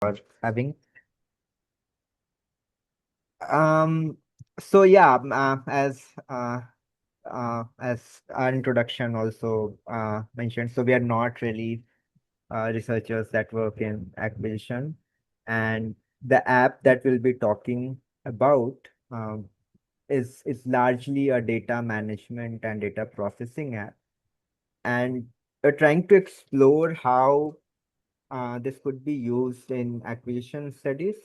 for having. Um, so yeah, as our introduction also mentioned, so we are not really researchers that work in acquisition, and the app that we'll be talking about is largely a data management and data processing app, and we're trying to explore how this could be used in acquisition studies.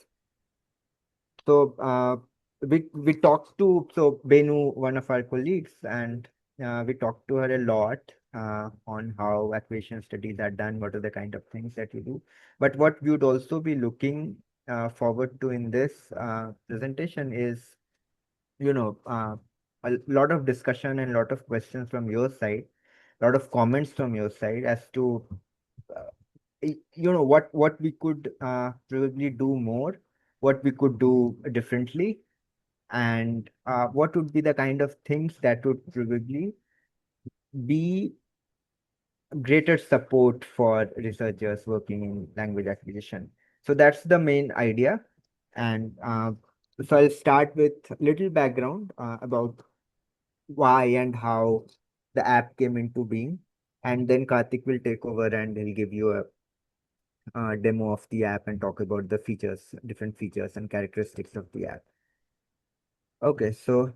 So we talked to Benu, one of our colleagues, and we talked to her a lot on how acquisition studies are done, what are the kind of things that we do. But what we would also be looking forward to in this presentation is, a lot of discussion and a lot of questions from your side, a lot of comments from your side as to uh, what we could probably do more, what we could do differently, and what would be the kind of things that would probably be greater support for researchers working in language acquisition. So that's the main idea. And so I'll start with little background about why and how the app came into being. And then Karthik will take over and he'll give you a demo of the app and talk about the features, different features and characteristics of the app. Okay, so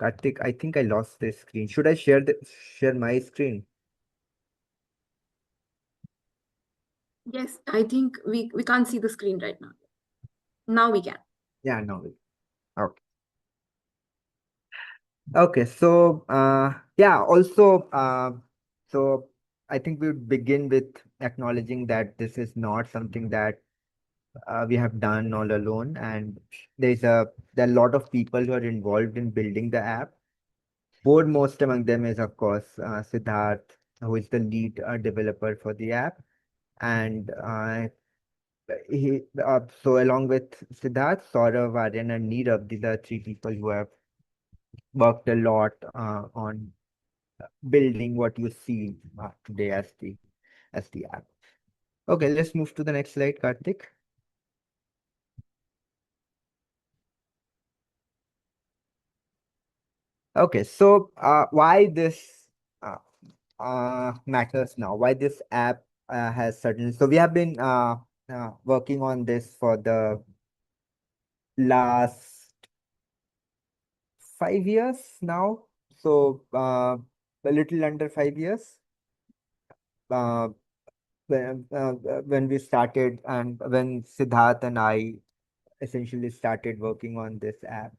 Karthik, I think I lost the screen. Should I share my screen? Yes, I think we can't see the screen right now. Now we can. Yeah, no. Okay. Okay, so yeah, also so I think we would begin with acknowledging that this is not something that we have done all alone, and there are a lot of people who are involved in building the app. Foremost among them is, of course, Siddharth, who is the lead developer for the app. And so along with Siddharth, Saurav, Aryan, and Neerav, these are three people who have worked a lot on building what you see today as the app. Okay, let's move to the next slide, Karthik. Okay, so why this uh, matters now? Why this app has certain? So we have been working on this for the last 5 years now. So a little under 5 years. Uh, when we started and when Siddharth and I essentially started working on this app.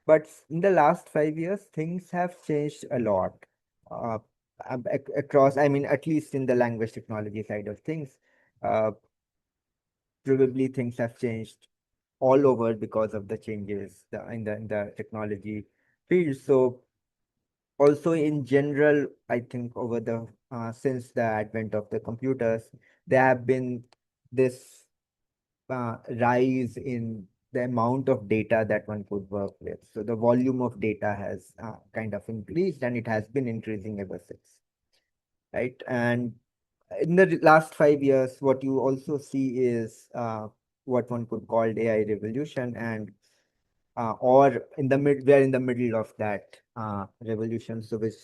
But in the last 5 years, things have changed a lot uh, across, I mean, at least in the language technology side of things. Uh, Probably things have changed all over because of the changes in the technology field. So also in general, I think over the since the advent of the computers, there have been this rise in the amount of data that one could work with. So the volume of data has kind of increased, and it has been increasing ever since, right? And in the last 5 years, what you also see is what one could call AI revolution, and or in the mid, we are in the middle of that revolution. So which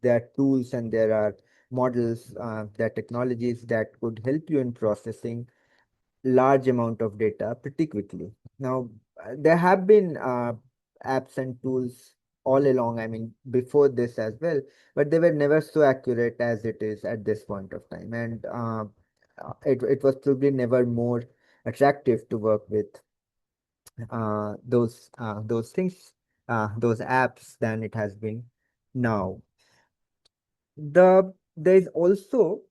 there are tools and there are models, there are technologies that could help you in processing large amount of data pretty quickly. Now, there have been apps and tools all along, I mean, before this as well, but they were never so accurate as it is at this point of time. And it was probably never more attractive to work with those things, those apps than it has been now. There is also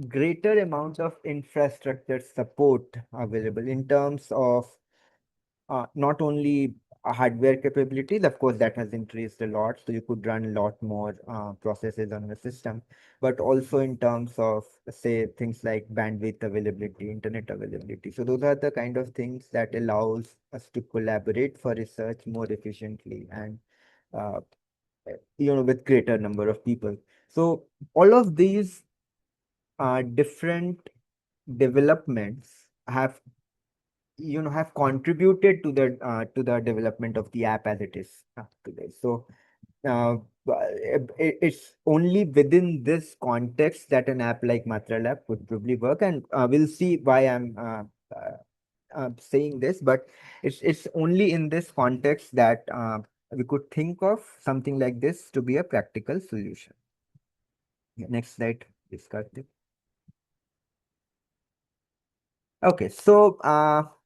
greater amounts of infrastructure support available in terms of not only hardware capabilities, of course, that has increased a lot, so you could run a lot more processes on the system, but also in terms of, say, things like bandwidth availability, internet availability. So those are the kind of things that allows us to collaborate for research more efficiently and uh, with greater number of people. So all of these different developments have contributed to the development of the app as it is today. So uh, it's only within this context that an app like Matra Lab would probably work, and we'll see why I'm saying this, but it's only in this context that we could think of something like this to be a practical solution. Yeah, next slide, please, Karthik. Okay, so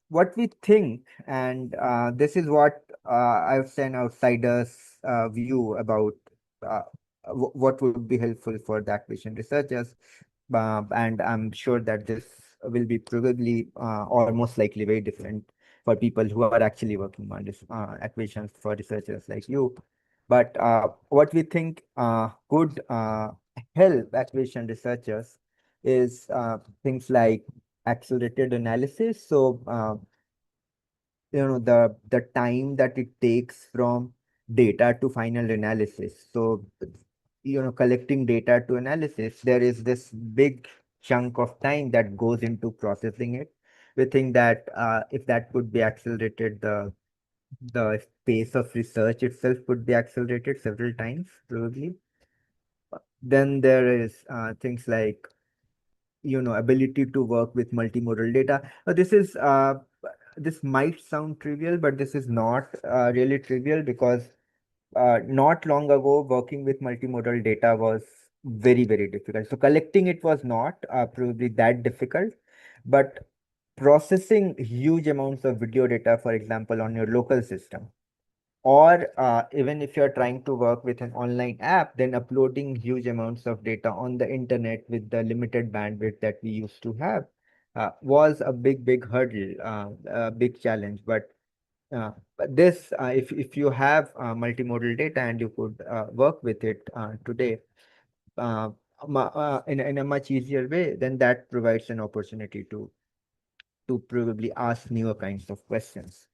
what we think, and this is what I've seen outsiders' view about what would be helpful for the acquisition researchers, and I'm sure that this will be probably or most likely very different for people who are actually working on this acquisitions for researchers like you. But what we think could help acquisition researchers is things like accelerated analysis. So, the time that it takes from data to final analysis. So, collecting data to analysis, there is this big chunk of time that goes into processing it. We think that if that could be accelerated, the pace of research itself could be accelerated several times, probably. Then there is things like ability to work with multimodal data. This might sound trivial, but this is not really trivial, because not long ago working with multimodal data was very, very difficult. So collecting it was not probably that difficult, but processing huge amounts of video data, for example, on your local system, or even if you're trying to work with an online app, then uploading huge amounts of data on the internet with the limited bandwidth that we used to have was a big hurdle, a big challenge. But this, if you have multimodal data and you could work with it today in a much easier way, then that provides an opportunity to probably ask newer kinds of questions.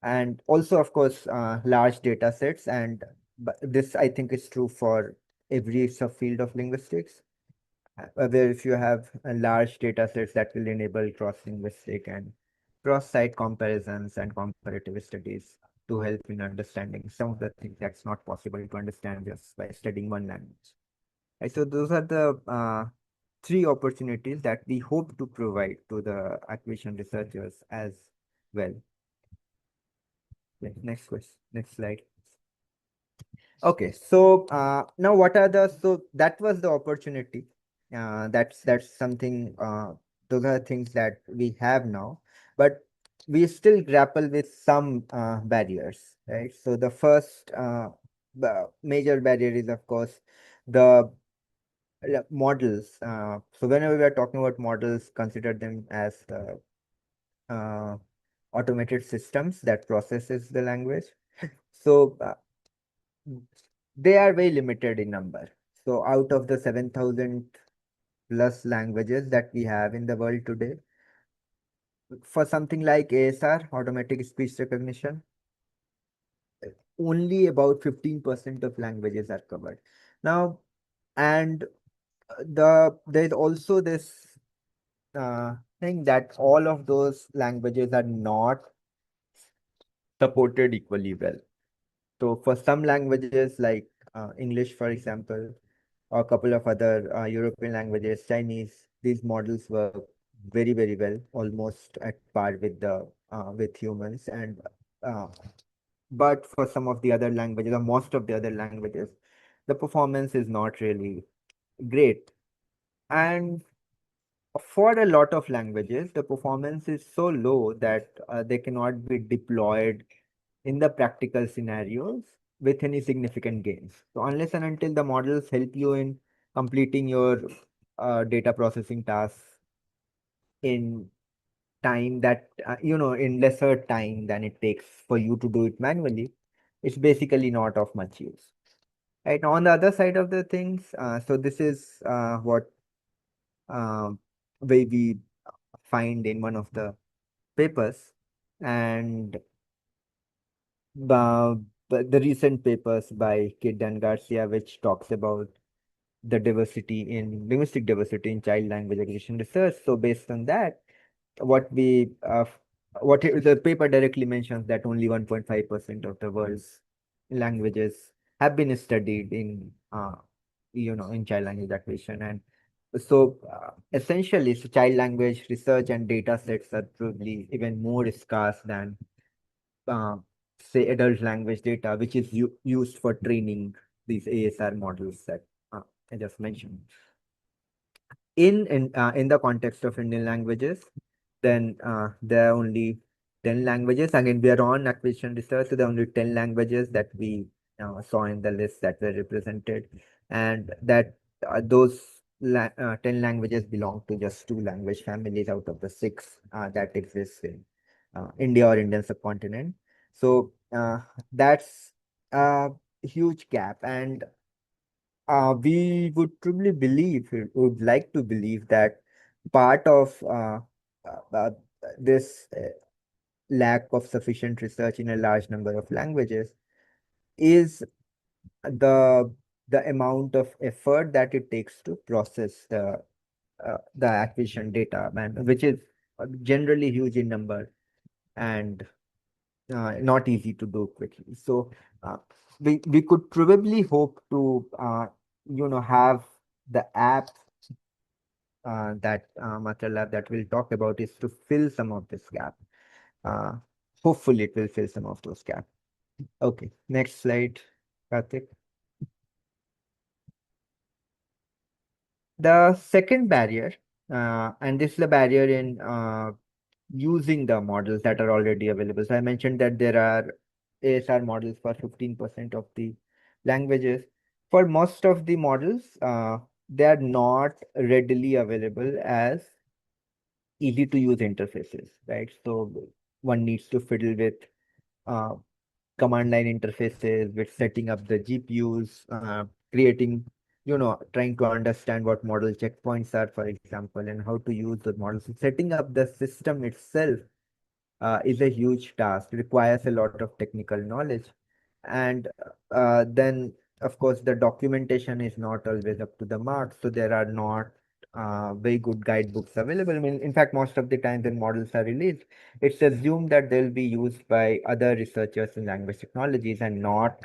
And also, of course, large data sets. And but this, I think, is true for every subfield of linguistics, where if you have a large data sets, that will enable cross-linguistic and cross-site comparisons and comparative studies to help in understanding some of the things that's not possible to understand just by studying one language. Right, so those are the three opportunities that we hope to provide to the acquisition researchers as well. Yeah, next question, next slide. Okay, so now what are the, so that was the opportunity. That's something, those are things that we have now, but we still grapple with some barriers, right? So the first major barrier is, of course, the models. So whenever we are talking about models, consider them as the automated systems that processes the language. So they are very limited in number. So out of the 7,000 plus languages that we have in the world today, for something like ASR, automatic speech recognition, only about 15% of languages are covered. Now, and there's also this thing that all of those languages are not supported equally well. So for some languages like English, for example, or a couple of other European languages, Chinese, these models work very well, almost at par with humans. And uh, but for some of the other languages, or most of the other languages, the performance is not really great. And for a lot of languages, the performance is so low that they cannot be deployed in the practical scenarios with any significant gains. So unless and until the models help you in completing your data processing tasks in time that, in lesser time than it takes for you to do it manually, it's basically not of much use. Right. On the other side of the things, so this is what um, we find in one of the papers, and the, the recent papers by Kidd and Garcia, which talks about the diversity in linguistic diversity in child language acquisition research. So based on that, what we the paper directly mentions that only 1.5% of the world's languages have been studied in in child language acquisition. And so essentially, so child language research and data sets are probably even more scarce than uh, say adult language data, which is used for training these ASR models that I just mentioned. In the context of Indian languages, then there are only 10 languages. Again, we are on acquisition research, so there are only 10 languages that we saw in the list that were represented, and that those 10 languages belong to just two language families out of the six that exist in India or Indian subcontinent. So that's a huge gap, and we would truly believe, would like to believe that part of this lack of sufficient research in a large number of languages is the amount of effort that it takes to process the acquisition data, man, which is generally huge in number and not easy to do quickly. So we could probably hope to have the app that MasterLab that we'll talk about is to fill some of this gap. Uh, Hopefully, it will fill some of those gaps. Okay, next slide, Karthik. The second barrier, and this is the barrier in using the models that are already available. So I mentioned that there are ASR models for 15% of the languages. For most of the models, they are not readily available as easy to use interfaces, right? So one needs to fiddle with uh, command line interfaces, with setting up the GPUs, creating, trying to understand what model checkpoints are, for example, and how to use the models. So setting up the system itself is a huge task, requires a lot of technical knowledge. And then, of course, the documentation is not always up to the mark. So there are not very good guidebooks available. I mean, in fact, most of the time when models are released, it's assumed that they'll be used by other researchers in language technologies and not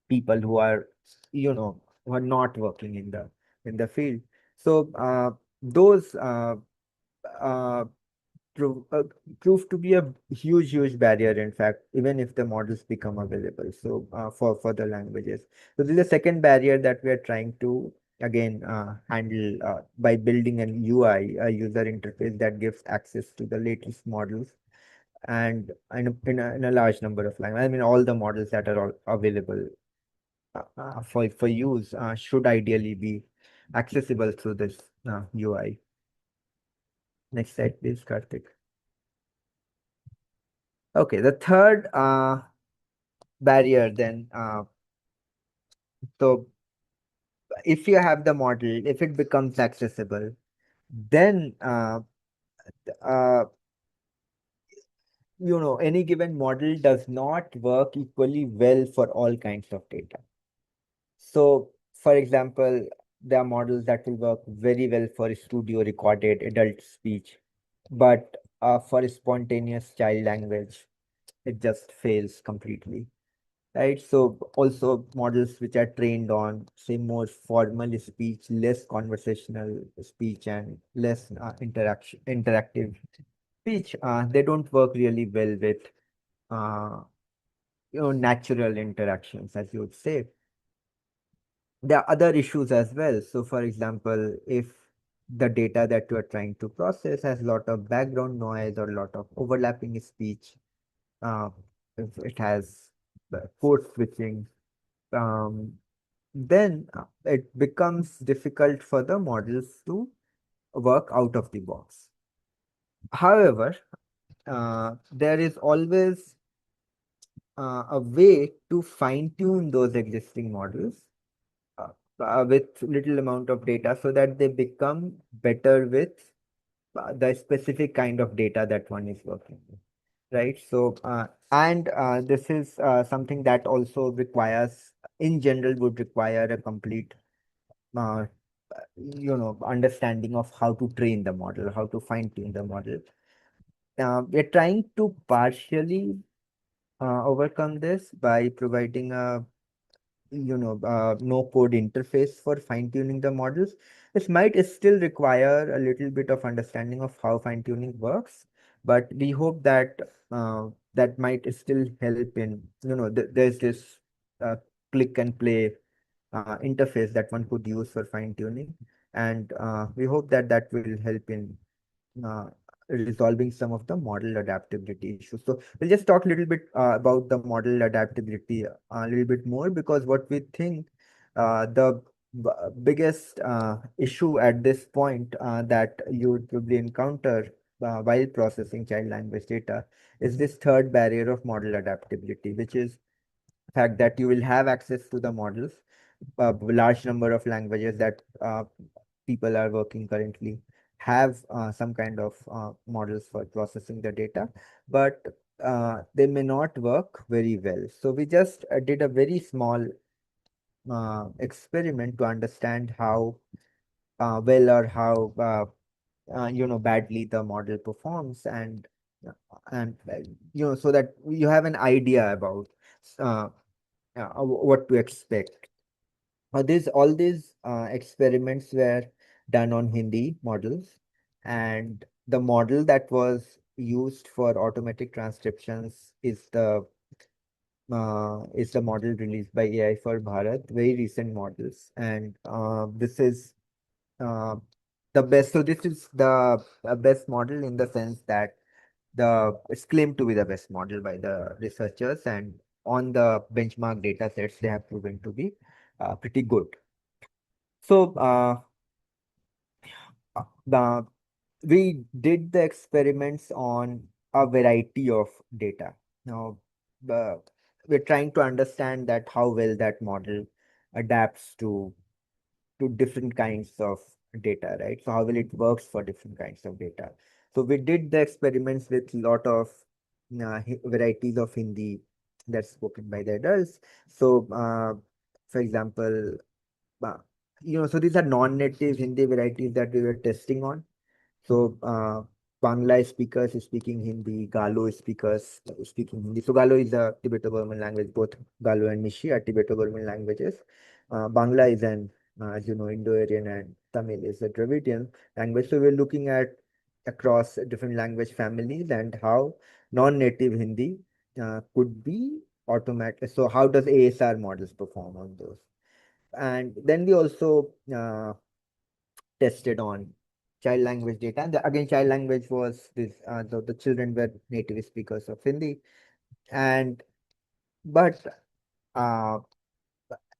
people who are, who are not working in the field. So those uh, prove prove to be a huge barrier, in fact, even if the models become available, so for the languages. So this is the second barrier that we are trying to again handle by building an UI, a user interface that gives access to the latest models and in a large number of languages. I mean, all the models that are all available for use should ideally be accessible through this UI. Next slide, please, Karthik. Okay, the third barrier then. So if you have the model, if it becomes accessible, then uh, any given model does not work equally well for all kinds of data. So, for example, there are models that will work very well for studio recorded adult speech, but for spontaneous child language, it just fails completely. Right? So also models which are trained on, say, more formal speech, less conversational speech, and less interactive speech, they don't work really well with uh, natural interactions, as you would say. There are other issues as well. So, for example, if the data that you are trying to process has a lot of background noise or a lot of overlapping speech, uh, if it has code switching, um, then it becomes difficult for the models to work out of the box. However, there is always a way to fine tune those existing models uh, with little amount of data so that they become better with the specific kind of data that one is working with. Right. So, and this is something that also requires, in general, would require a complete understanding of how to train the model, how to fine tune the model. We're trying to partially overcome this by providing a no code interface for fine tuning the models. This might still require a little bit of understanding of how fine tuning works, but we hope that that might still help in, there's this uh, click and play interface that one could use for fine tuning. And we hope that that will help in uh, resolving some of the model adaptability issues. So we'll just talk a little bit about the model adaptability a little bit more, because what we think the biggest issue at this point that you would probably encounter while processing child language data is this third barrier of model adaptability, which is fact that you will have access to the models, a large number of languages that people are working currently have some kind of models for processing the data, but they may not work very well. So we just did a very small experiment to understand how well or how badly the model performs, and so that you have an idea about uh, what to expect. All these experiments were done on Hindi models, and the model that was used for automatic transcriptions is the model released by AI for Bharat, very recent models, and this is uh, the best. So this is the best model in the sense that it's claimed to be the best model by the researchers, and on the benchmark data sets, they have proven to be pretty good. So the we did the experiments on a variety of data. Now, uh, we're trying to understand that how well that model adapts to different kinds of data, right? So how well it works for different kinds of data. So we did the experiments with lot of varieties of Hindi that's spoken by the adults. So, for example, uh, so these are non-native Hindi varieties that we were testing on. So Bangla speakers is speaking Hindi, Galo speakers speaking Hindi. So Galo is a Tibeto-Burman language. Both Galo and Mishi are Tibeto-Burman languages. Bangla is as you know, Indo-Aryan, and Tamil is a Dravidian language. So we're looking at across different language families and how non-native Hindi could be automatic. So how does ASR models perform on those? And then we also tested on child language data. And again, child language was this the children were native speakers of Hindi. And but uh,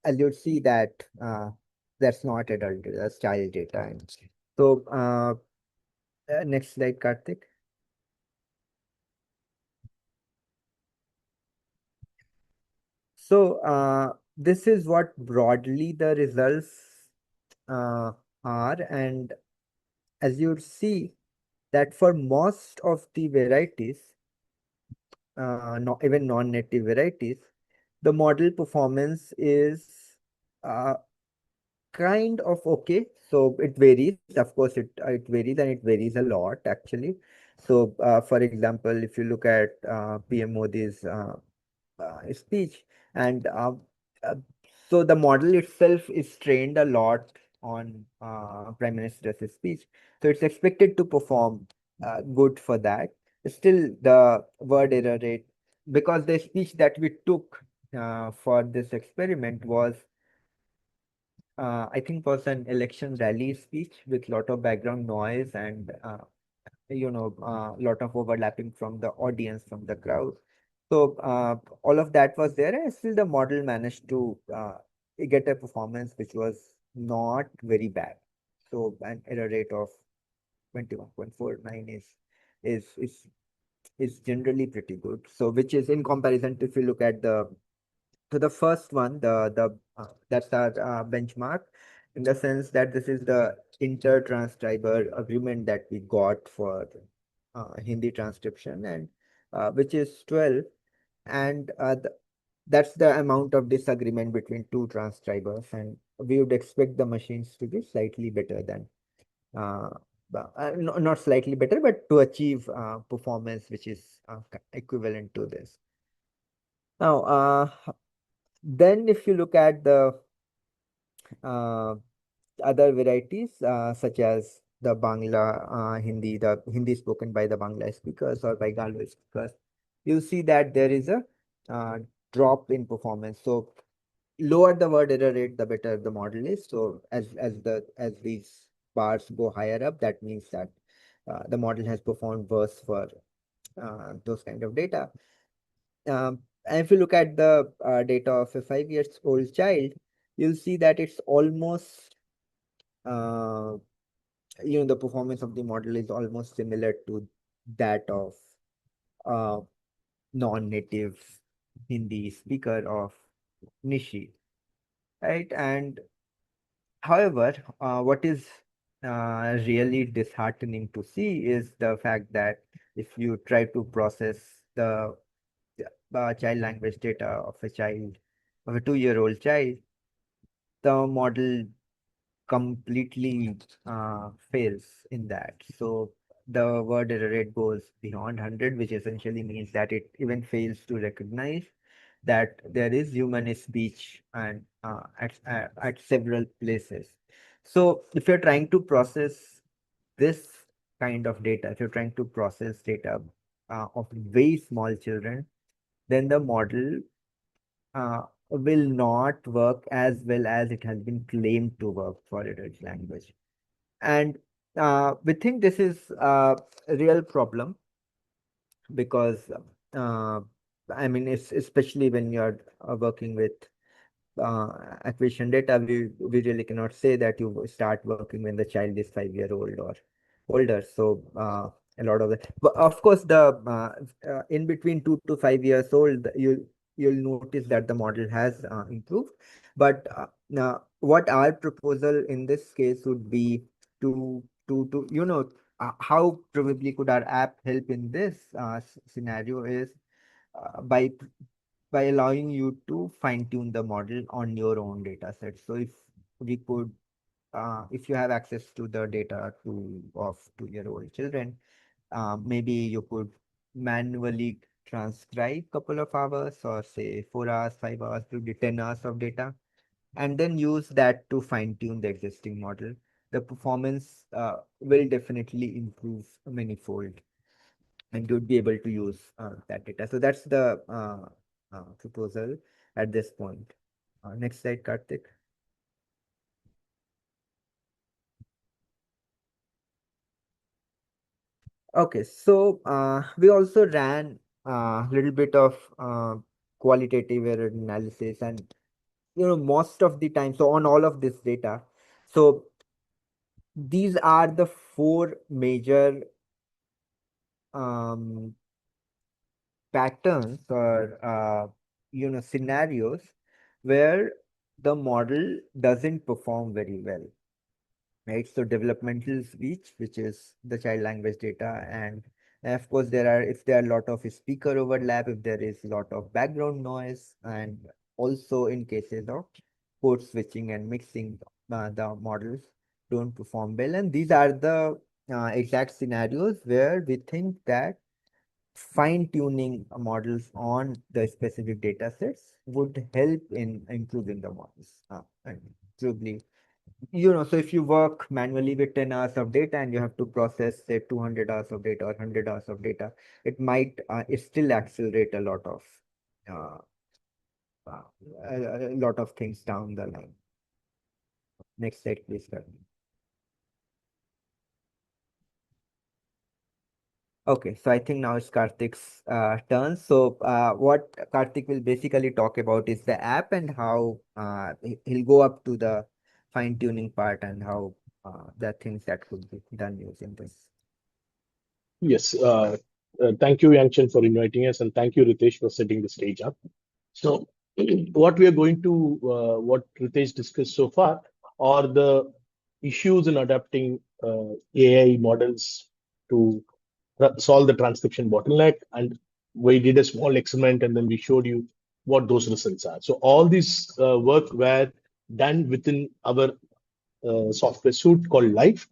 as you'd see that that's not adult data, that's child data. And so next slide, Karthik. So this is what broadly the results uh, are. And as you'd see that for most of the varieties, even non-native varieties, the model performance is uh, kind of okay. So it varies. Of course, it varies, and it varies a lot actually. So, for example, if you look at PM Modi's speech, and uh, so the model itself is trained a lot on Prime Minister's speech, so it's expected to perform good for that. Still, the word error rate, because the speech that we took for this experiment was I think was an election rally speech with lot of background noise and lot of overlapping from the audience, from the crowd. So all of that was there, and still the model managed to get a performance which was not very bad. So an error rate of 21.49 is is is generally pretty good. So which is in comparison to, if you look at the first one, that's our benchmark, in the sense that this is the inter-transcriber agreement that we got for Hindi transcription, and which is 12. And that's the amount of disagreement between two transcribers, and we would expect the machines to be slightly better than uh, not slightly better, but to achieve performance which is equivalent to this. Now, then if you look at the uh, other varieties such as the the Hindi spoken by the Bangla speakers or by Galo speakers, you see that there is a uh, drop in performance. So lower the word error rate, the better the model is. So as these bars go higher up, that means that the model has performed worse for those kind of data. And if you look at the data of a 5 years old child, you'll see that it's almost uh, the performance of the model is almost similar to that of uh, non-native Hindi speaker of Nishi, right? And however, what is really disheartening to see is the fact that if you try to process the child language data of a 2-year-old child, the model completely fails in that. So the word error rate goes beyond 100, which essentially means that it even fails to recognize that there is human speech and at several places. So if you're trying to process this kind of data, if you're trying to process data of very small children, then the model will not work as well as it has been claimed to work for a Dutch language. And we think this is a real problem because, uh, I mean, it's especially when you're working with acquisition data, we really cannot say that you start working when the child is 5 year old or older. So a lot of it, but of course, the in between 2 to 5 years old, you'll notice that the model has improved. But now, what our proposal in this case would be to how probably could our app help in this scenario is by allowing you to fine tune the model on your own data set. So we could, if you have access to the data of 2-year-old children, maybe you could manually transcribe couple of hours or say 4 hours, 5 hours, maybe 10 hours of data, and then use that to fine tune the existing model. The performance will definitely improve manifold and you'd be able to use that data. So that's the proposal at this point. Next slide, Karthik. Okay, so we also ran a little bit of qualitative error analysis, and most of the time, so on all of this data, so these are the four major um, patterns or scenarios where the model doesn't perform very well, right? So developmental speech, which is the child language data, and of course if there are a lot of speaker overlap, if there is a lot of background noise, and also in cases of code switching and mixing, the models don't perform well. And these are the exact scenarios where we think that fine-tuning models on the specific data sets would help in improving the models. And probably, so if you work manually with 10 hours of data and you have to process, say, 200 hours of data or 100 hours of data, it still accelerate uh, uh, a lot of things down the line. Next slide, please, Karan. Okay, so I think now it's Karthik's turn. So what Karthik will basically talk about is the app and how he'll go up to the fine-tuning part and how the things that could be done using this. Yes, thank you, Yangshan, for inviting us, and thank you, Ritesh, for setting the stage up. So, what we are going to, what Ritesh discussed so far, are the issues in adapting AI models to solve the transcription bottleneck. And we did a small experiment, and then we showed you what those results are. So all these work were done within our software suite called Life.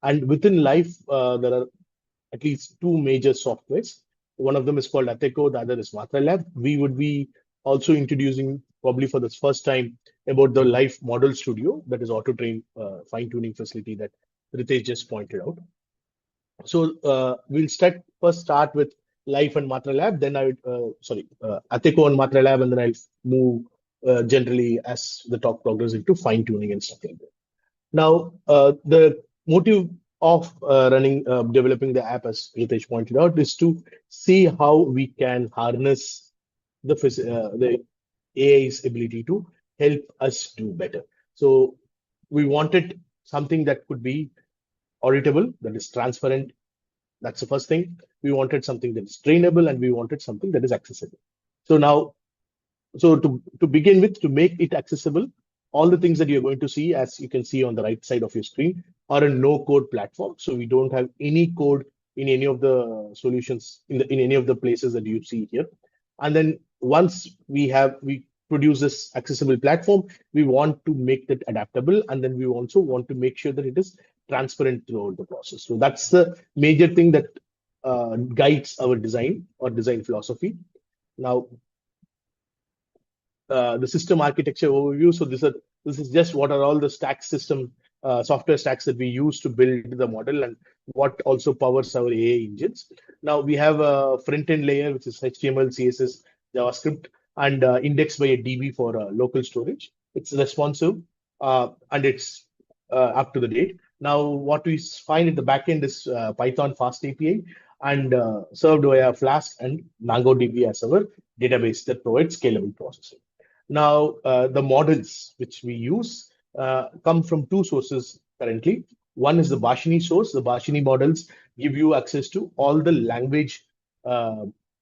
And within Life, there are at least two major softwares. One of them is called Ateco, the other is MatraLab. We would be also introducing, probably for the first time, about the Life Model Studio, that is auto-train fine-tuning facility that Ritesh just pointed out. So we'll first start with Life and MatraLab, then Ateco and MatraLab, and then I'll move generally as the talk progresses into fine-tuning and stuff like that. Now, the motive of developing the app, as Ritesh pointed out, is to see how we can harness the AI's ability to help us do better. So we wanted something that could be auditable, that is transparent. That's the first thing. We wanted something that is trainable, and we wanted something that is accessible. So now, to begin with, to make it accessible, all the things that you're going to see, as you can see on the right side of your screen, are a no-code platform. So we don't have any code in any of the solutions in any of the places that you see here. And then once we produce this accessible platform, we want to make that adaptable, and then we also want to make sure that it is transparent throughout the process. So that's the major thing that guides our design or design philosophy. Now, the system architecture overview. So this is just what are all the software stacks that we use to build the model, and what also powers our AI engines. Now we have a front-end layer, which is HTML, CSS, JavaScript, and indexed by a DB for local storage. It's responsive and it's up to the date. Now, what we find at the backend is Python Fast API, and served via Flask and MongoDB as our database that provides scalable processing. Now, the models which we use come from two sources currently. One is the Bashini source. The Bashini models give you access to all the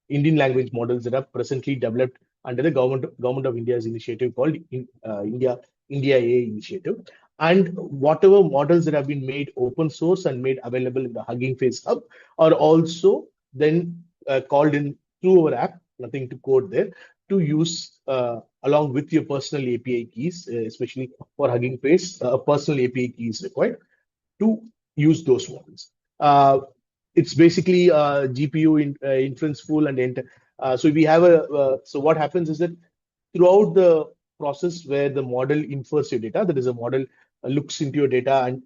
Indian language models that are presently developed under the government of India's initiative called India AI initiative. And whatever models that have been made open source and made available in the Hugging Face Hub are also then called in through our app, nothing to code there, to use along with your personal API keys, especially for Hugging Face, a personal API key is required to use those models. It's basically a GPU inference pool, and so we have so what happens is that throughout the process where the model infers your data, that is, a model looks into your data and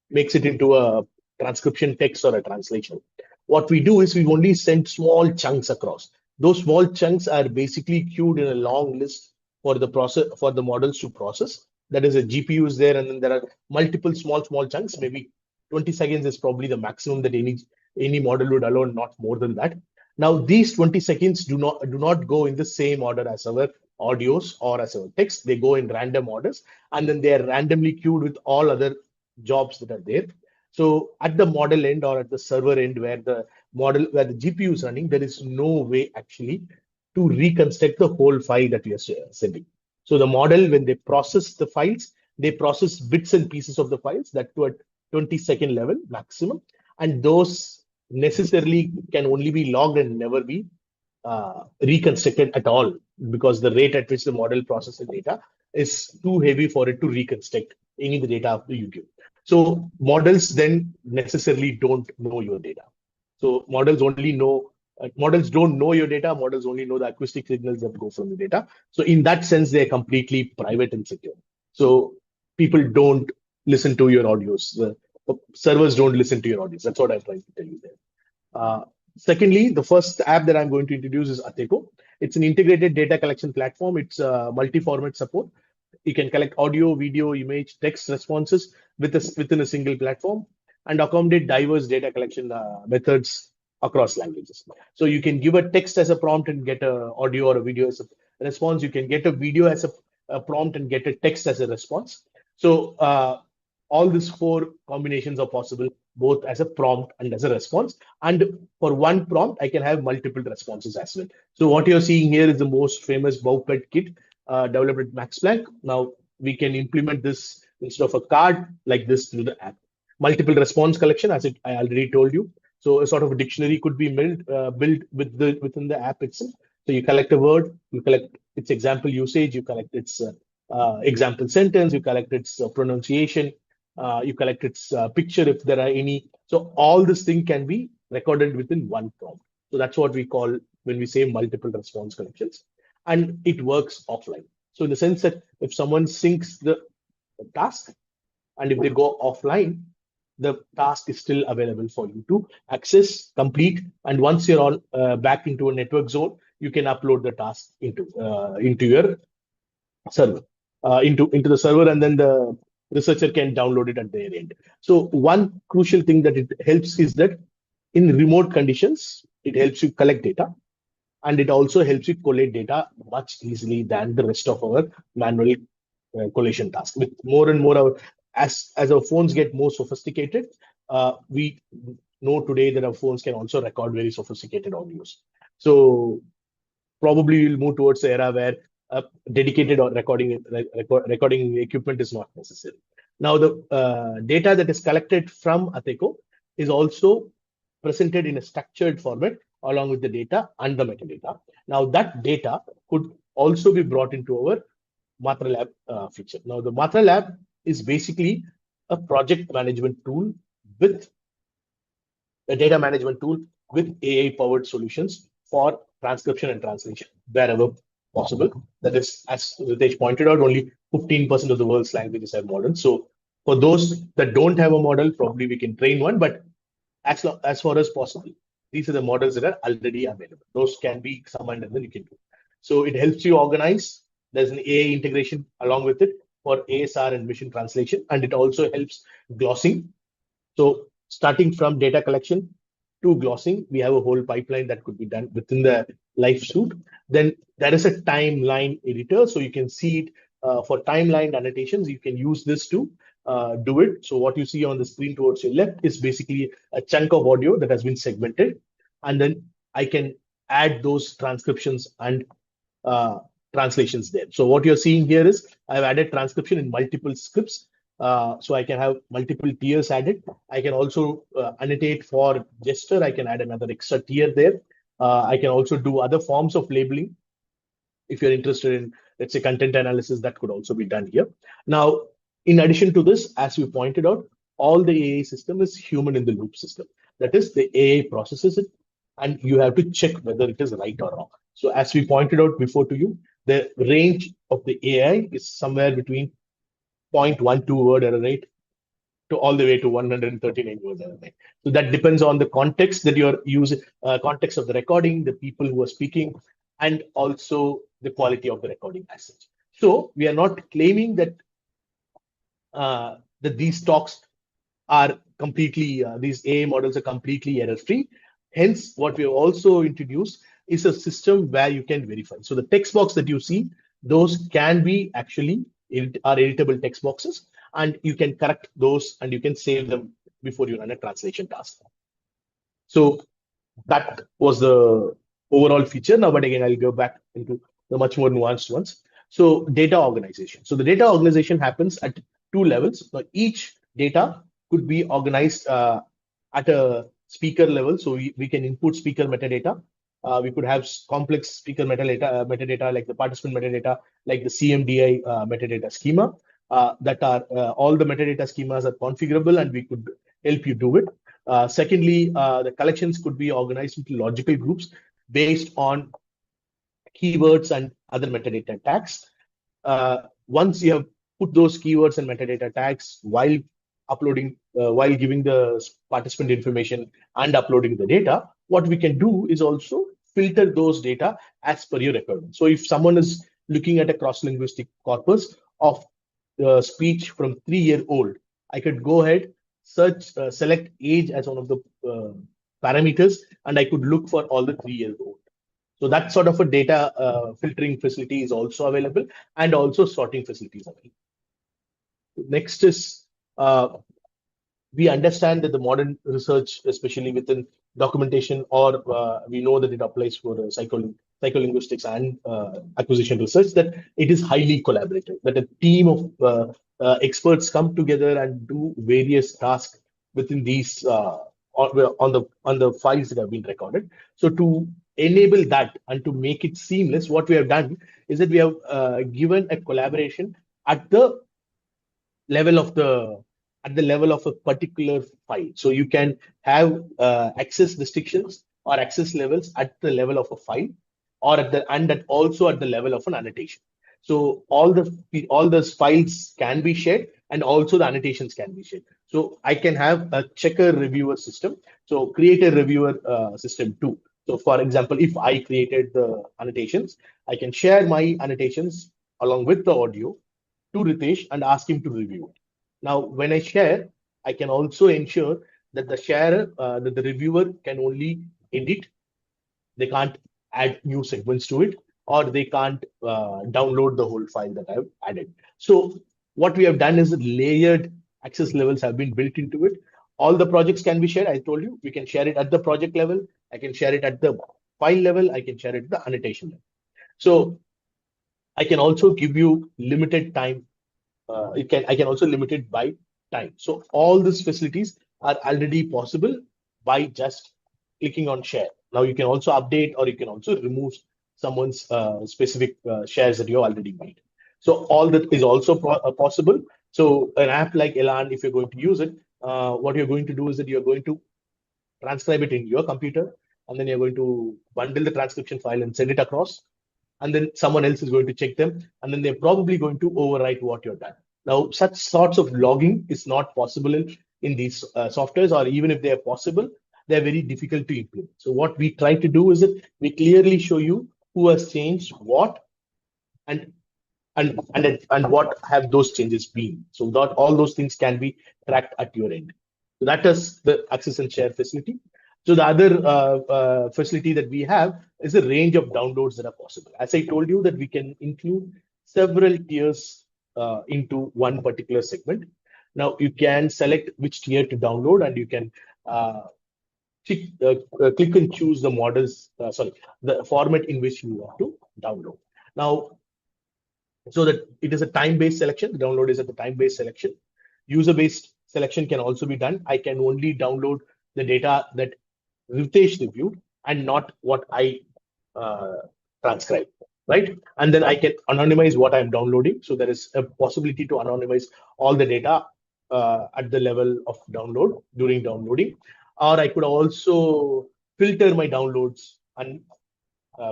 makes it into a transcription text or a translation. What we do is we only send small chunks across. Those small chunks are basically queued in a long list for the models to process. That is, a GPU is there, and then there are multiple small chunks. Maybe 20 seconds is probably the maximum that any model would allow, not more than that. Now, these 20 seconds do not go in the same order as our audios or as our text. They go in random orders, and then they are randomly queued with all other jobs that are there. So at the model end or at the server end where the GPU is running, there is no way actually to reconstruct the whole file that we are sending. So the model, when they process the files, they process bits and pieces of the files, that to a 20-second level maximum, and those necessarily can only be logged and never be reconstructed at all, because the rate at which the model processes data is too heavy for it to reconstruct any of the data after you give. So models then necessarily don't know your data. So models don't know your data. Models only know the acoustic signals that go from the data. So in that sense, they're completely private and secure. So people don't listen to your audios. Servers don't listen to your audios. That's what I'm trying to tell you there. Secondly, the first app that I'm going to introduce is Ateco. It's an integrated data collection platform. It's multi-format support. You can collect audio, video, image, text responses within a single platform, and accommodate diverse data collection methods across languages. So you can give a text as a prompt and get an audio or a video as a response. You can get a video as a prompt and get a text as a response. So all these four combinations are possible, both as a prompt and as a response. And for one prompt, I can have multiple responses as well. So what you're seeing here is the most famous Baupet kit developed at Max Planck. Now we can implement this instead of a card like this through the app. Multiple response collection, as I already told you. So a sort of a dictionary could be built within the app itself. So you collect a word, you collect its example usage, you collect its example sentence, you collect its pronunciation, you collect its picture if there are any. So all this thing can be recorded within one prompt. So that's what we call when we say multiple response collections, and it works offline. So in the sense that if someone syncs the task, and if they go offline, the task is still available for you to access, complete, and once you're on back into a network zone, you can upload the task into your server, into the server, and then the researcher can download it at their end. So one crucial thing that it helps is that in remote conditions, it helps you collect data, and it also helps you collate data much easily than the rest of our manual collation task. With more and more as our phones get more sophisticated, we know today that our phones can also record very sophisticated audios. So probably we'll move towards the era where dedicated or recording equipment is not necessary. Now, the data that is collected from Ateco is also presented in a structured format along with the data and the metadata. Now, that data could also be brought into our Matra Lab feature. Now, the Matra Lab is basically a project management tool with a data management tool with AI-powered solutions for transcription and translation wherever possible. That is, as Ritesh pointed out, only 15% of the world's languages have models. So for those that don't have a model, probably we can train one, but as far as possible, these are the models that are already available. Those can be summoned and then you can do. So it helps you organize. There's an AI integration along with it for ASR and mission translation, and it also helps glossing. So starting from data collection to glossing, we have a whole pipeline that could be done within the live suite. Then there is a timeline editor, so you can see it for timeline annotations. You can use this to do it. So what you see on the screen towards your left is basically a chunk of audio that has been segmented, and then I can add those transcriptions and translations there. So what you're seeing here is I've added transcription in multiple scripts. So I can have multiple tiers added. I can also annotate for gesture. I can add another extra tier there. I can also do other forms of labeling. If you're interested in, let's say, content analysis, that could also be done here. Now, in addition to this, as we pointed out, all the AI system is human in the loop system. That is, the AI processes it, and you have to check whether it is right or wrong. So as we pointed out before to you, the range of the AI is somewhere between 0.12 word error rate to all the way to 139 words error rate. So that depends on the context that you're using, context of the recording, the people who are speaking, and also the quality of the recording as such. So we are not claiming that that these talks are completely, these AI models are completely error-free. Hence, what we have also introduced is a system where you can verify. So the text box that you see, those can be actually are editable text boxes, and you can correct those and you can save them before you run a translation task. So that was the overall feature. Now, but again, I'll go back into the much more nuanced ones. So data organization. So the data organization happens at two levels. Now, each data could be organized at a speaker level. So we can input speaker metadata. We could have complex speaker metadata like the participant metadata, like the CMDI metadata schema. That are all the metadata schemas are configurable, and we could help you do it. Secondly, the collections could be organized into logical groups based on keywords and other metadata tags. Once you have put those keywords and metadata tags while uploading, while giving the participant information and uploading the data, what we can do is also filter those data as per your requirement. So if someone is looking at a cross-linguistic corpus of speech from 3-year-old, I could go ahead, search, select age as one of the parameters, and I could look for all the 3-year-old. So that sort of a data filtering facility is also available, and also sorting facilities available. Next is, we understand that the modern research, especially within documentation, or we know that it applies for psycholinguistics and acquisition research, that it is highly collaborative, that a team of experts come together and do various tasks within these on the files that have been recorded. So to enable that and to make it seamless, what we have done is that we have given a collaboration at the level of the level of a particular file. So you can have access restrictions or access levels at the level of a file, or also at the level of an annotation. So all those files can be shared, and also the annotations can be shared. So I can have a checker reviewer system. So create a reviewer system too. So for example, if I created the annotations, I can share my annotations along with the audio to Ritesh and ask him to review it. Now, when I share, I can also ensure that that the reviewer can only edit. They can't add new segments to it, or they can't download the whole file that I've added. So what we have done is layered access levels have been built into it. All the projects can be shared. I told you, we can share it at the project level. I can share it at the file level. I can share it at the annotation level. So I can also give you limited time. I can also limit it by time. So all these facilities are already possible by just clicking on share. Now you can also update, or you can also remove someone's specific shares that you already made. So all that is also possible. So an app like Elan, if you're going to use it, what you're going to do is that you're going to transcribe it in your computer, and then you're going to bundle the transcription file and send it across, and then someone else is going to check them, and then they're probably going to overwrite what you've done. Now, such sorts of logging is not possible in these softwares, or even if they are possible, they're very difficult to implement. So what we try to do is that we clearly show you who has changed what, and and what have those changes been. So that all those things can be tracked at your end. So that is the access and share facility. So the other facility that we have is a range of downloads that are possible. As I told you, that we can include several tiers into one particular segment. Now you can select which tier to download, and you can click and choose the the format in which you want to download. Now, so that it is a time-based selection. The download is at the time-based selection. User-based selection can also be done. I can only download the data that Ritesh reviewed and not what I transcribe, right? And then I can anonymize what I'm downloading. So there is a possibility to anonymize all the data at the level of download during downloading. Or I could also filter my downloads and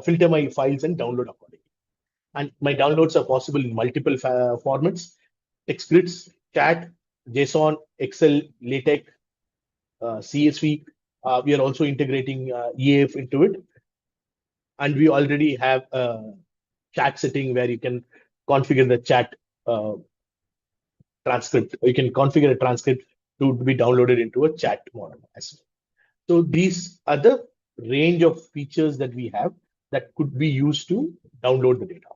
filter my files and download accordingly. And my downloads are possible in multiple formats: text grids, chat, JSON, Excel, LaTeX, CSV. We are also integrating EAF into it. And we already have a chat setting where you can configure the chat transcript. You can configure a transcript to be downloaded into a chat model as well. So these are the range of features that we have that could be used to download the data.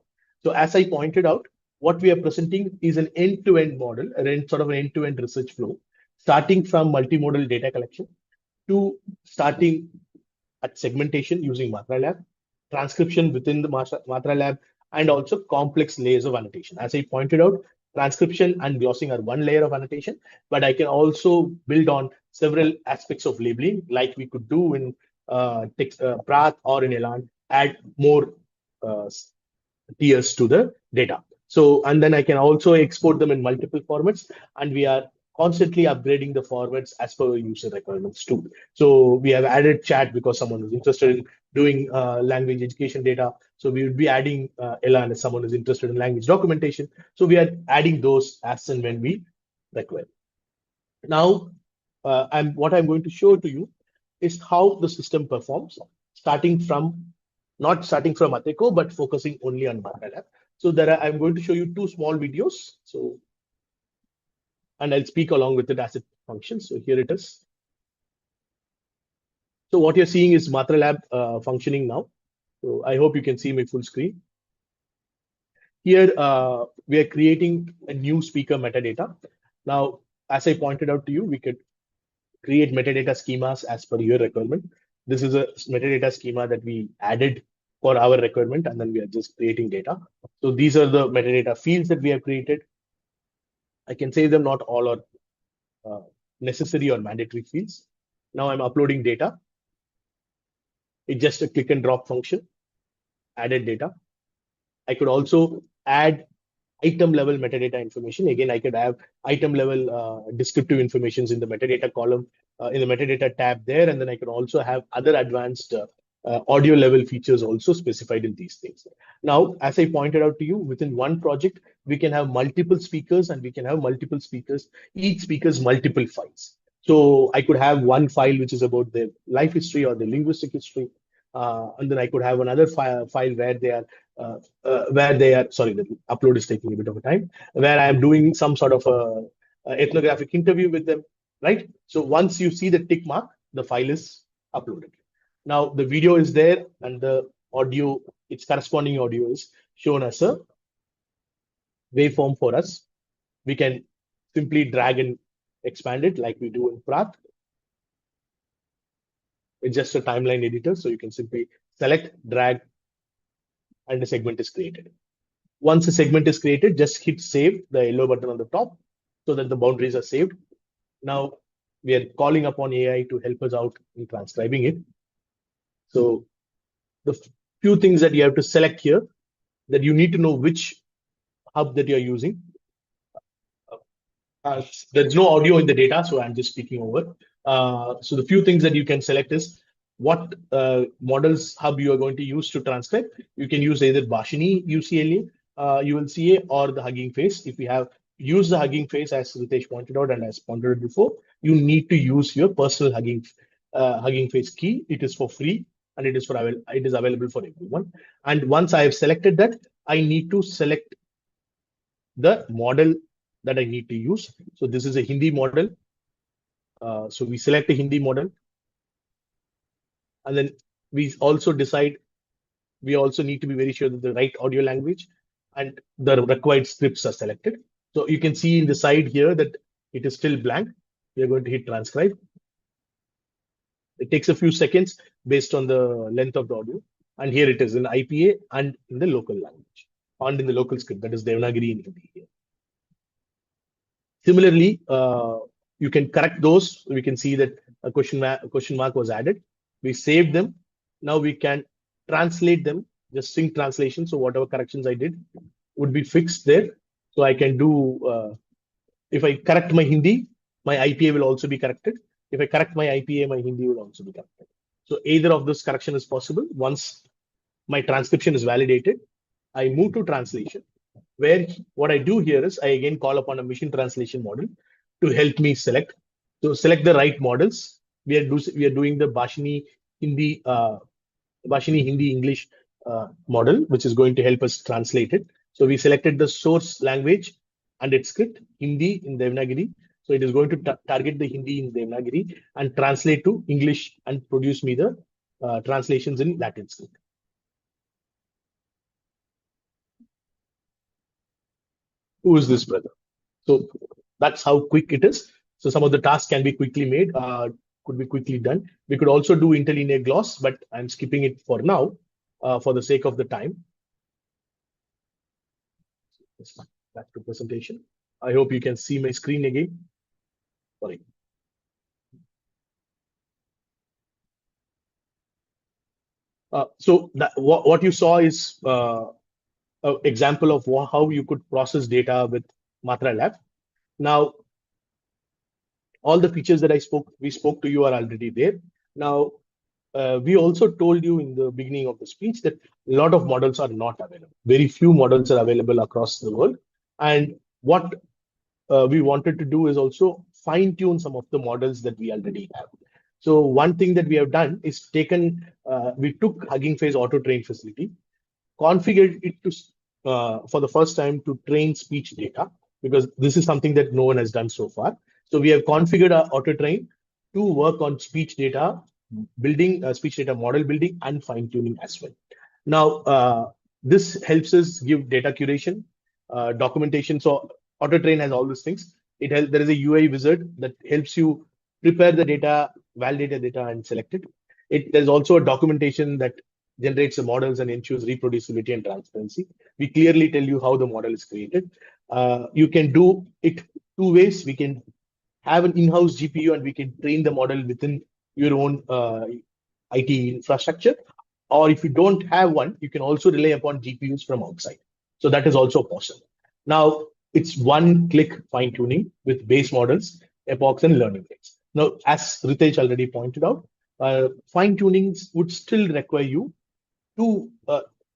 So as I pointed out, what we are presenting is an end-to-end model, sort of an end-to-end research flow, starting from multimodal data collection to starting at segmentation using MatraLab, transcription within the MatraLab, and also complex layers of annotation. As I pointed out, transcription and glossing are one layer of annotation, but I can also build on several aspects of labeling, like we could do in Prath or in Elan, add more tiers to the data. So, and then I can also export them in multiple formats, and we are constantly upgrading the formats as per user requirements too. So we have added chat because someone is interested in doing language education data. So we would be adding Elan as someone is interested in language documentation. So we are adding those as and when we require. Now, what I'm going to show to you is how the system performs, not starting from Ateco, but focusing only on MatraLab. So I'm going to show you two small videos. So, and I'll speak along with it as it functions. So here it is. So what you're seeing is MatraLab functioning now. So I hope you can see my full screen. Here, we are creating a new speaker metadata. Now, as I pointed out to you, we could create metadata schemas as per your requirement. This is a metadata schema that we added for our requirement, and then we are just creating data. So these are the metadata fields that we have created. I can say them, not all are necessary or mandatory fields. Now I'm uploading data. It's just a click and drop function, added data. I could also add item level metadata information. Again, I could have item level descriptive informations in the metadata column, in the metadata tab there. And then I can also have other advanced audio level features also specified in these things. Now, as I pointed out to you, within one project, we can have multiple speakers and we can have multiple speakers, each speaker's multiple files. So I could have one file which is about the life history or the linguistic history. And then I could have another file where they are sorry, the upload is taking a bit of a time, where I am doing some sort of a ethnographic interview with them, right? So once you see the tick mark, the file is uploaded. Now the video is there and the audio, its corresponding audio is shown as a waveform for us. We can simply drag and expand it like we do in Prath. It's just a timeline editor, so you can simply select, drag, and a segment is created. Once a segment is created, just hit save, the yellow button on the top, so that the boundaries are saved. Now we are calling upon AI to help us out in transcribing it. So the few things that you have to select here, that you need to know which hub that you're using. There's no audio in the data, so I'm just speaking over. So the few things that you can select is what models hub you are going to use to transcribe. You can use either Bhashini UCLA, ULCA, or the Hugging Face. If you have used the Hugging Face, as Ritesh pointed out and as pointed out before, you need to use your personal Hugging Face key. It is for free and it is available for everyone. And once I have selected that, I need to select the model that I need to use. So this is a Hindi model. So we select a Hindi model. And then we also decide, we also need to be very sure that the right audio language and the required scripts are selected. So you can see in the side here that it is still blank. We are going to hit transcribe. It takes a few seconds based on the length of the audio. And here it is in IPA and in the local language, and in the local script, that is Devanagari in Hindi here. Similarly, you can correct those. We can see that a question mark was added. We saved them. Now we can translate them, just sync translation. So whatever corrections I did would be fixed there. So I can do, if I correct my Hindi, my IPA will also be corrected. If I correct my IPA, my Hindi will also be corrected. So either of this correction is possible. Once my transcription is validated, I move to translation, where what I do here is I again call upon a machine translation model to help me select. So select the right models. We are doing the Bhashini Hindi English model, which is going to help us translate it. So we selected the source language and its script, Hindi in Devanagari. So it is going to target the Hindi in Devanagari and translate to English and produce me the translations in Latin script. Who is this brother? So that's how quick it is. So some of the tasks can be quickly made, could be quickly done. We could also do interlinear gloss, but I'm skipping it for now for the sake of the time. Back to presentation. I hope you can see my screen again. Sorry. So what you saw is an example of how you could process data with Matra Lab. Now, all the features that we spoke to you are already there. Now, we also told you in the beginning of the speech that a lot of models are not available. Very few models are available across the world. And what we wanted to do is also fine tune some of the models that we already have. So one thing that we have done is we took Hugging Face auto train facility, configured it to for the first time to train speech data, because this is something that no one has done so far. So we have configured our auto train to work on speech data building, speech data model building, and fine tuning as well. Now, this helps us give data curation, documentation. So auto train has all these things. There is a UI wizard that helps you prepare the data, validate the data, and select it. There's also a documentation that generates the models and ensures reproducibility and transparency. We clearly tell you how the model is created. You can do it two ways. We can have an in-house GPU and we can train the model within your own IT infrastructure, or if you don't have one, you can also rely upon GPUs from outside. So that is also possible. Now, it's one-click fine-tuning with base models, epochs, and learning rates. Now, as Ritesh already pointed out, fine-tunings would still require you to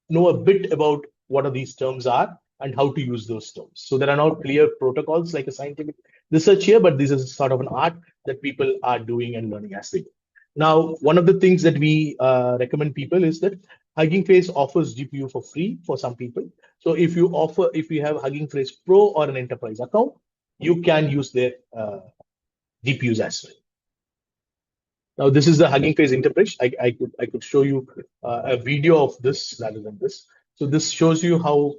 know a bit about what are these terms are and how to use those terms. So there are no clear protocols like a scientific research here, but this is sort of an art that people are doing and learning as they go. Now, one of the things that we recommend people is that Hugging Face offers GPU for free for some people. So if you have Hugging Face Pro or an enterprise account, you can use their GPUs as well. Now, this is the Hugging Face interface. I could show you a video of this rather than this. So this shows you how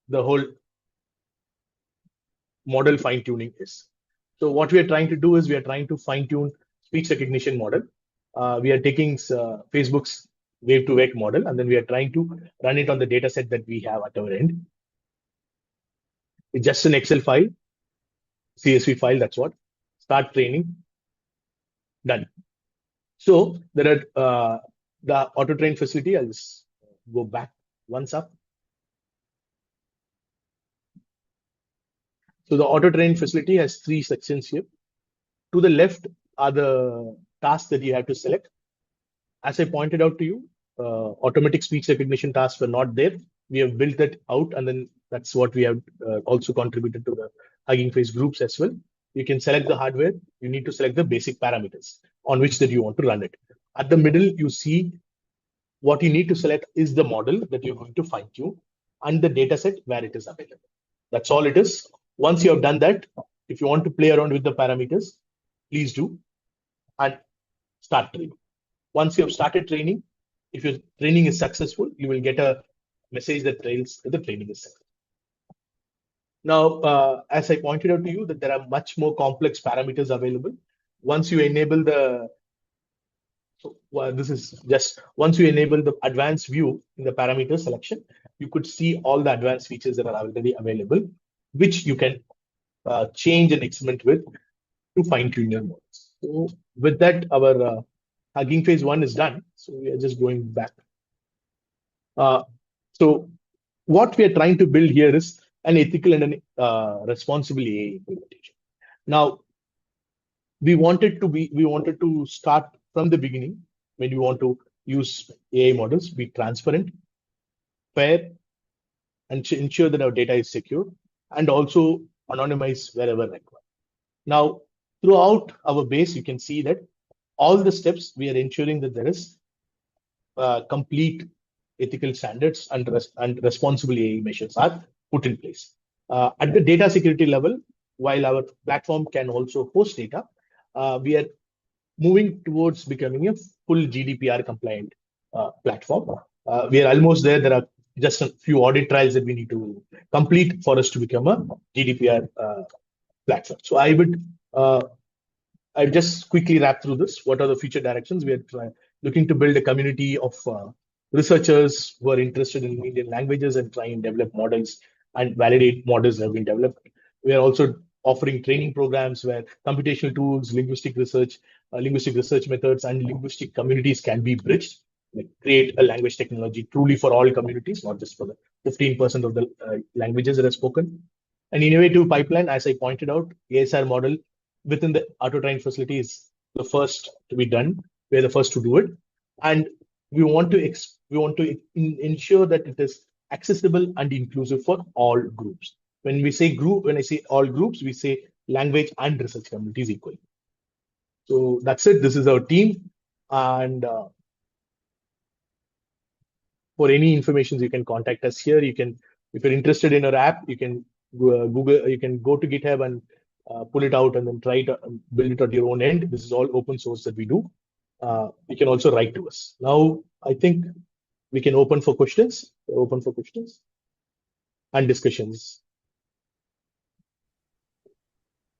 the whole model fine tuning is. So what we are trying to do is we are trying to fine tune speech recognition model. We are taking Facebook's wave to wake model, and then we are trying to run it on the data set that we have at our end. It's just an Excel file, CSV file. That's what. Start training. Done. So there are the auto train facility. I'll just go back once up. So the auto train facility has 3 sections here. To the left are the tasks that you have to select. As I pointed out to you, automatic speech recognition tasks were not there. We have built that out, and then that's what we have also contributed to the Hugging Face groups as well. You can select the hardware. You need to select the basic parameters on which that you want to run it. At the middle, you see what you need to select is the model that you're going to fine tune and the data set where it is available. That's all it is. Once you have done that, if you want to play around with the parameters, please do and start training. Once you have started training, if your training is successful, you will get a message that tells that the training is successful. Now, as I pointed out to you, that there are much more complex parameters available. Once you enable the this is just once you enable the advanced view in the parameter selection, you could see all the advanced features that are already available, which you can change and experiment with to fine tune your models. So with that, our Hugging Phase 1 is done. So we are just going back. So what we are trying to build here is an ethical and an responsible AI implementation. Now, we wanted to start from the beginning when we want to use AI models, be transparent, fair, and ensure that our data is secure, and also anonymize wherever required. Now, throughout our base, you can see that all the steps we are ensuring that there is complete ethical standards and responsible AI measures are put in place. At the data security level, while our platform can also host data, we are moving towards becoming a full GDPR compliant platform. We are almost there. There are just a few audit trials that we need to complete for us to become a GDPR platform. So I'll just quickly wrap through this. What are the future directions? We are looking to build a community of researchers who are interested in Indian languages and try and develop models and validate models that have been developed. We are also offering training programs where computational tools, linguistic research methods, and linguistic communities can be bridged. Like create a language technology truly for all communities, not just for the 15% of the languages that are spoken. An innovative pipeline, as I pointed out, ASR model within the auto-train facility is the first to be done. We're the first to do it, and we want to ensure that it is accessible and inclusive for all groups. When we say group, when I say all groups, we say language and research communities equally. So that's it. This is our team, and for any information, you can contact us here. You can, if you're interested in our app, you can Google, you can go to GitHub and pull it out and then try to build it at your own end. This is all open source that we do. You can also write to us. Now, I think we can open for questions. Open for questions and discussions.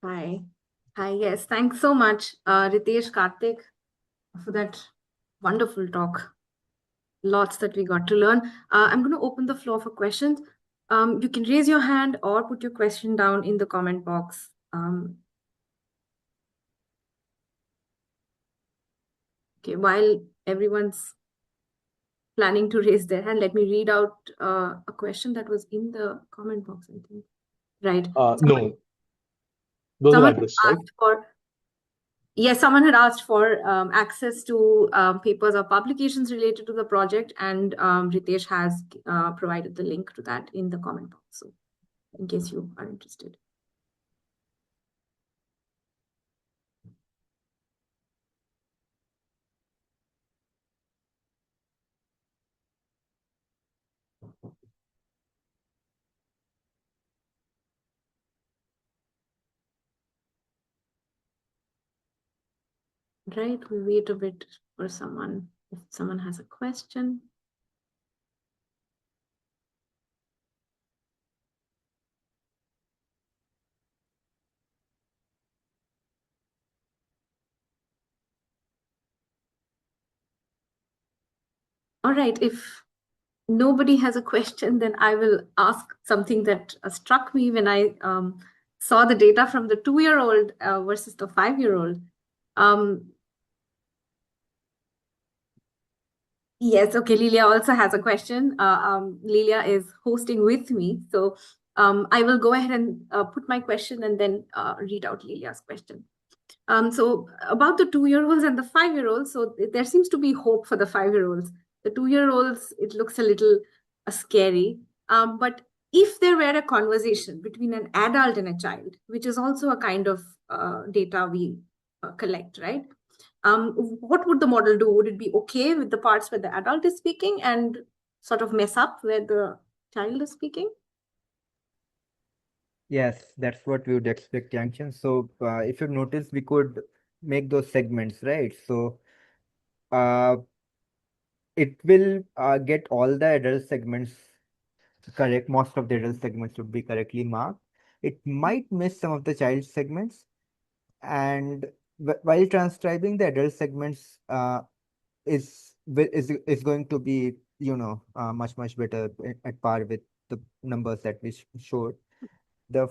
Hi. Hi, yes. Thanks so much, Ritesh, Karthik, for that wonderful talk. Lots that we got to learn. I'm going to open the floor for questions. You can raise your hand or put your question down in the comment box. Okay, while everyone's planning to raise their hand, let me read out a question that was in the comment box, I think. Right. No, those are Someone addressed, right? asked for, yes, someone had asked for access to papers or publications related to the project, and Ritesh has provided the link to that in the comment box. So, in case you are interested. Right, we wait a bit for someone, if someone has a question. All right, if nobody has a question, then I will ask something that struck me when I saw the data from the 2-year-old versus the 5-year-old. Yes, okay, Lilia also has a question. Lilia is hosting with me. So I will go ahead and put my question and then read out Lilia's question. So about the 2-year-olds and the 5-year-olds, so there seems to be hope for the 5-year-olds. The 2-year-olds, it looks a little scary. But if there were a conversation between an adult and a child, which is also a kind of data we collect, right? What would the model do? Would it be okay with the parts where the adult is speaking and sort of mess up where the child is speaking? Yes, that's what we would expect, Yangshan. So if you notice, we could make those segments, right? So uh, it will get all the adult segments correct. Most of the adult segments would be correctly marked. It might miss some of the child segments, and while transcribing the adult segments is going to be, much better at par with the numbers that we showed.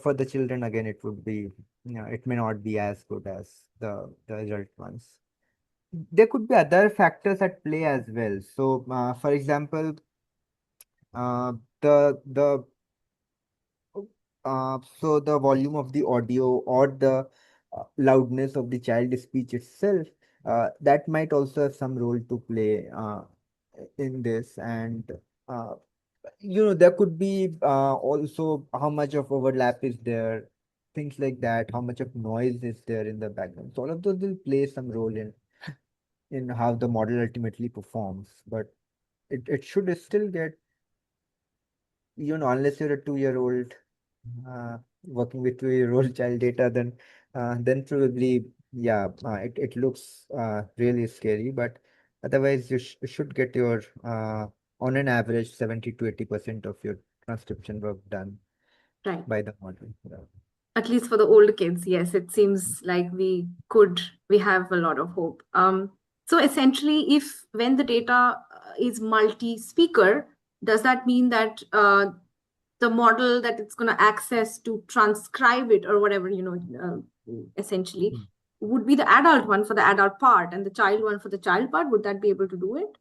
For the children, again, it would be, it may not be as good as the adult ones. There could be other factors at play as well. So for example, uh, the so the volume of the audio or the loudness of the child speech itself, that might also have some role to play in this. And uh, there could be also how much of overlap is there, things like that, how much of noise is there in the background. So all of those will play some role in how the model ultimately performs. But it should still get, unless you're a 2-year-old working with 2-year-old child data, then probably, yeah, it looks really scary. But otherwise, you should get your on an average 70 to 80% of your transcription work done Right. by the model. Yeah. At least for the older kids, yes, it seems like we have a lot of hope. So essentially, if when the data is multi-speaker, does that mean that the model that it's going to access to transcribe it or whatever, essentially, would be the adult one for the adult part and the child one for the child part? Would that be able to do it?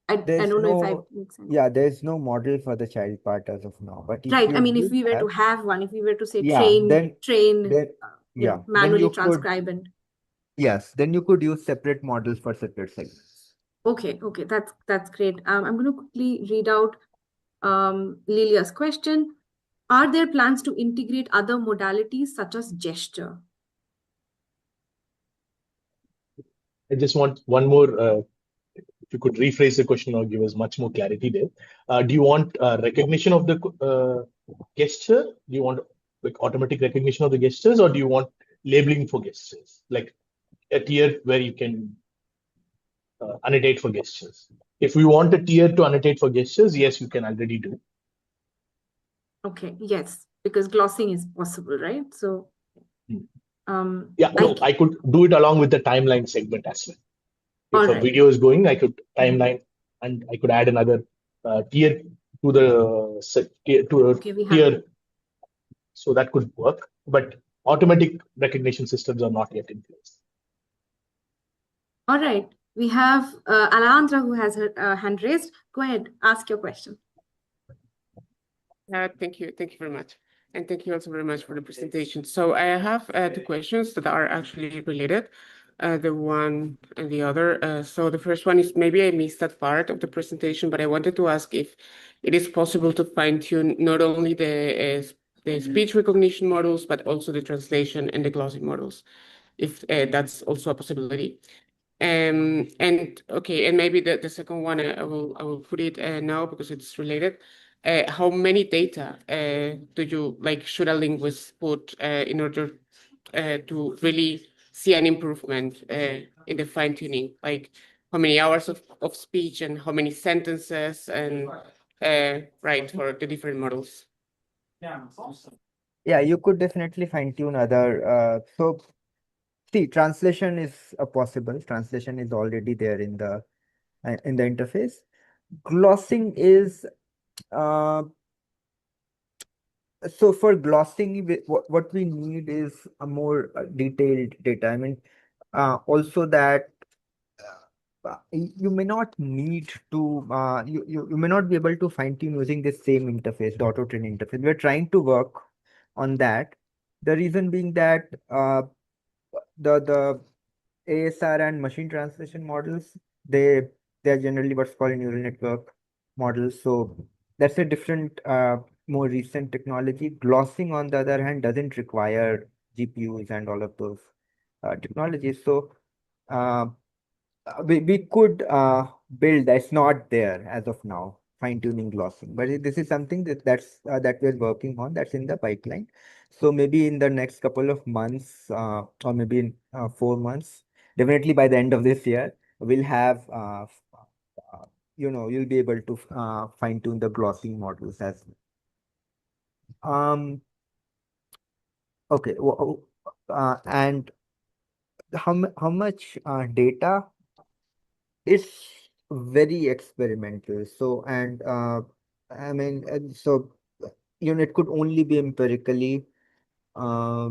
I don't know if I make sense. Yeah, there's no model for the child part as of now. But if Right. you I mean, if would we were have, to have one, if we were to say yeah, train, then yeah, then manually you could, transcribe and yes, then you could use separate models for separate segments. okay, that's great. I'm going to quickly read out Lilia's question. Are there plans to integrate other modalities such as gesture? I just want one more. If you could rephrase the question or give us much more clarity there. Do you want recognition of the gesture? Do you want like automatic recognition of the gestures, or do you want labeling for gestures, like a tier where you can annotate for gestures? If we want a tier to annotate for gestures, yes, you can already do. Okay, yes, because glossing is possible, right? So, yeah, no, I could do it along with the timeline segment as well. If a video is going, I could timeline and I could add another tier to the tier. So that could work, but automatic recognition systems are not yet in place. All right. We have Alandra who has her hand raised. Go ahead, ask your question. Thank you. Thank you very much. And thank you also very much for the presentation. So I have two questions that are actually related, the one and the other. So the first one is, maybe I missed that part of the presentation, but I wanted to ask if it is possible to fine-tune not only the speech recognition models, but also the translation and the glossing models, if that's also a possibility. And okay, and maybe the second one, I will put it now because it's related. How many data do you like should a linguist put in order to really see an improvement in the fine tuning? Like how many hours of speech and how many sentences and right, for the different models? Yeah, you could definitely fine tune other. So see, translation is a possible. Translation is already there in the interface. Glossing is so for glossing, what we need is a more detailed data. I mean, also that you may not need to you may not be able to fine tune using the same interface, the auto train interface. We're trying to work on that. The reason being that the ASR and machine translation models, they're generally what's called neural network models. So that's a different, more recent technology. Glossing, on the other hand, doesn't require GPUs and all of those technologies. So uh, we could build that's not there as of now, fine-tuning glossing. But this is something that we're working on. That's in the pipeline. So maybe in the next couple of months, or maybe in 4 months, definitely by the end of this year, we'll have you'll be able to fine-tune the glossing models as well. Okay. And how much data? It's very experimental. So, and I mean, so it could only be empirically uh,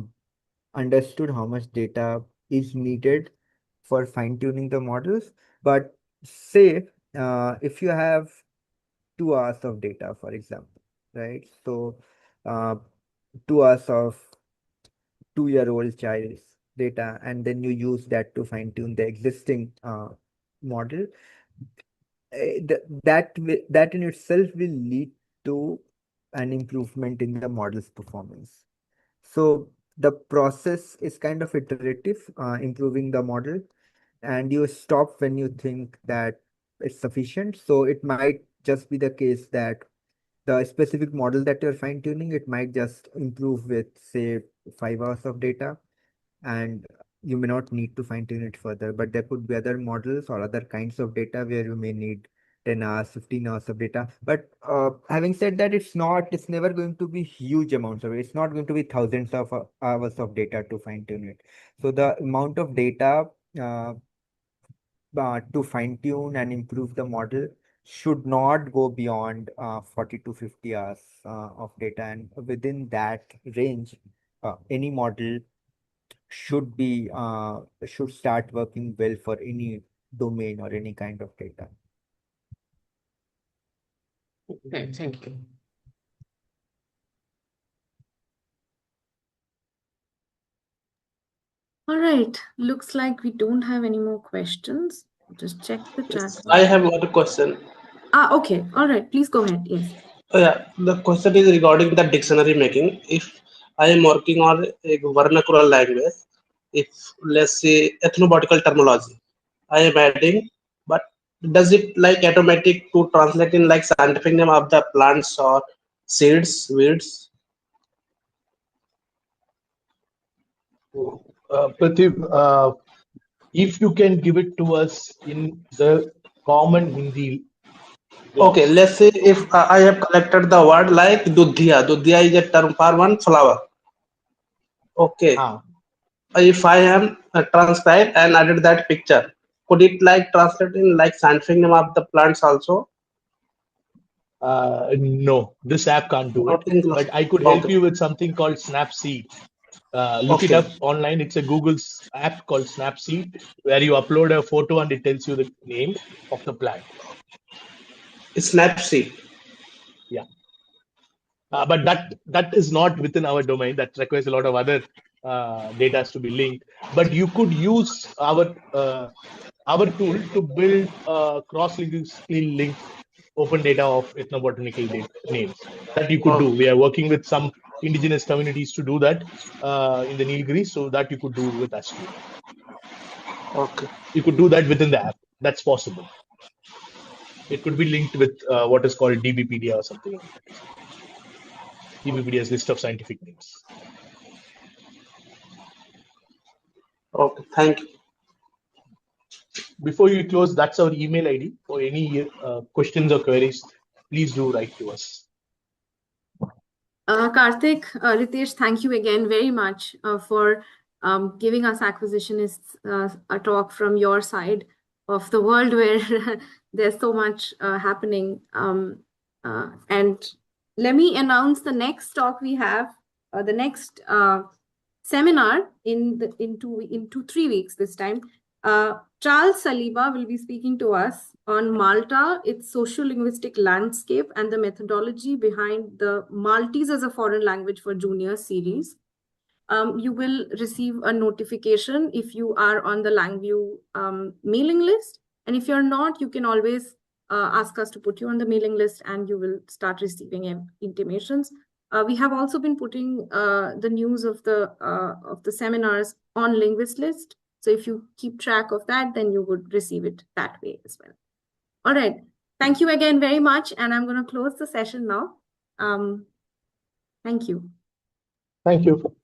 understood how much data is needed for fine-tuning the models. But say, if you have 2 hours of data, for example, right? So, uh, 2 hours of 2-year-old child's data, and then you use that to fine-tune the existing model. That in itself will lead to an improvement in the model's performance. So the process is kind of iterative, improving the model, and you stop when you think that it's sufficient. So it might just be the case that the specific model that you're fine tuning, it might just improve with, say, 5 hours of data, and you may not need to fine tune it further. But there could be other models or other kinds of data where you may need 10 hours, 15 hours of data. But having said that, it's never going to be huge amounts of it. It's not going to be thousands of hours of data to fine tune it. So the amount of data to fine tune and improve the model should not go beyond 40 to 50 hours of data. And within that range, any model should start working well for any domain or any kind of data. Okay, thank you. All right. Looks like we don't have any more questions. Just check the chat. I have one question. Okay. All right. Please go ahead. Yes. Yeah, the question is regarding the dictionary making. If I am working on a vernacular language, if let's say ethnobotanical terminology, I am adding, but does it like automatic to translate in like scientific name of the plants or seeds, weeds? Pratik, if you can give it to us in the common Hindi. Okay, let's say if I have collected the word like dudhia. Dudhia is a term for one flower. Okay. If I am transcribed and added that picture, could it like translate in like scientific name of the plants also? No, this app can't do Not it, in gloss. but I could help Okay. you with something called Snapseed. Look it Okay. up online. It's a Google's app called Snapseed, where you upload a photo and it tells you the name of the plant. Snapseed. Yeah. But that is not within our domain. That requires a lot of other data to be linked. But you could use our tool to build cross-linguistically linked open data of ethnobotanical names. That you could do. We are working with some indigenous communities to do that in the Nilgiris, so that you could do with ASCII. Okay. You could do that within the app. That's possible. It could be linked with what is called DBpedia or something like that. DBpedia's list of scientific names. Okay. Thank you. Before you close, that's our email ID. For any questions or queries, please do write to us. Karthik, Ritesh, thank you again very much for giving us acquisitionists a talk from your side of the world where there's so much happening. And let me announce the next talk we have, the next seminar in 3 weeks this time. Charles Saliba will be speaking to us on Malta, its socio-linguistic landscape and the methodology behind the Maltese as a foreign language for junior series. You will receive a notification if you are on the LangVIEW mailing list. And if you're not, you can always ask us to put you on the mailing list and you will start receiving intimations. We have also been putting the news of the seminars on Linguist List. So if you keep track of that, then you would receive it that way as well. All right. Thank you again very much. And I'm going to close the session now. Thank you. Thank you.